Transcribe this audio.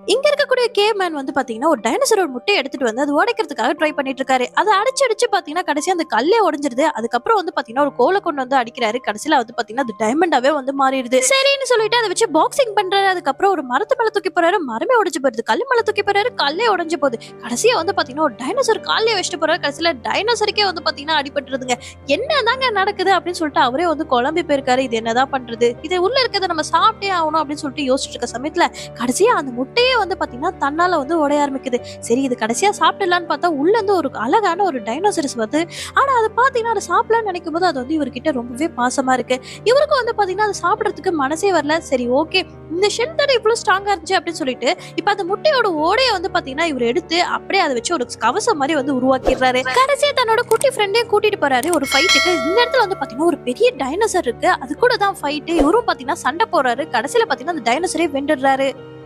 இங்க இருக்கக்கூடிய கேவ்மேன் வந்து பாத்தீங்கன்னா, ஒரு டைனோசரோட முட்டைய எடுத்துட்டு வந்து அது உடைக்கிறதுக்காக ட்ரை பண்ணிட்டு இருக்காரு. அத அடிச்சு அடிச்சு பாத்தீங்கன்னா, கடைசியா அந்த கல்லே உடைஞ்சிருது. அதுக்கப்புறம் வந்து பாத்தீங்கன்னா, ஒரு கோல கொண்டு வந்து அடிக்கிறாரு. கடைசில வந்து பாத்தீங்கன்னா, அது டைமண்டாவே வந்து மாறிடுது. சரின்னு சொல்லிட்டு அத வச்சு பாக்ஸிங் பண்றாரு. அதுக்கப்புறம் ஒரு மரத்து மேல தூக்கி போறாரு. மரமே உடைஞ்சு போயிருது. கல்லு மேல தூக்கி போறாரு. கல்லே உடைஞ்சு போகுது. கடைசியா வந்து பாத்தீங்கன்னா, ஒரு டைனோசர் கால்லயே வச்சுட்டு போறாரு. கடைசில டைனோசருக்கே வந்து பாத்தீங்கன்னா, அடிபட்டுருதுங்க. என்னதாங்க நடக்குது அப்படின்னு சொல்லிட்டு அவரே வந்து குழம்பி போயிருக்காரு. இது என்னதான் பண்றது? இது உள்ள இருக்கிறத நம்ம சாப்பிட்டே ஆகணும் அப்படின்னு சொல்லிட்டு யோசிச்சுட்டு இருக்க சமயத்துல கடைசியா அந்த முட்டையே வந்து பாத்தீங்கன்னா தன்னால வந்து உடைய ஆரம்பிக்குது. சரி இது கடைசியா சாப்பிடலான்னு பார்த்தா உள்ள இருந்து ஒரு அழகான ஒரு டைனோசரஸ் வருது. ஆனா அது பாத்தீங்கன்னா அதை சாப்பிடலாம்னு நினைக்கும் போது அது வந்து இவர்கிட்ட ரொம்பவே பாசமா இருக்கு. இவருக்கும் வந்து பாத்தீங்கன்னா அதை சாப்பிடறதுக்கு மனசே வரல. சரி ஓகே இந்த ஷெல்டர் இவ்வளவு ஸ்ட்ராங்கா இருந்துச்சு அப்படின்னு சொல்லிட்டு இப்ப அந்த முட்டையோட ஓடைய வந்து பாத்தீங்கன்னா இவர் எடுத்து அப்படியே அதை வச்சு ஒரு கவசம் மாதிரி வந்து உருவாக்கிடுறாரு. கடைசியா தன்னோட குட்டி ஃப்ரெண்டையும் கூட்டிட்டு போறாரு ஒரு ஃபைட்டுக்கு. இந்த இடத்துல வந்து பாத்தீங்கன்னா ஒரு பெரிய டைனோசர் இருக்கு. அது கூட தான் ஃபைட். இவரும் பாத்தீங்கன்னா சண்டை போறாரு. கடைசியில பாத்தீங்கன்னா அந்த டைனோசரே வென்றுறாரு.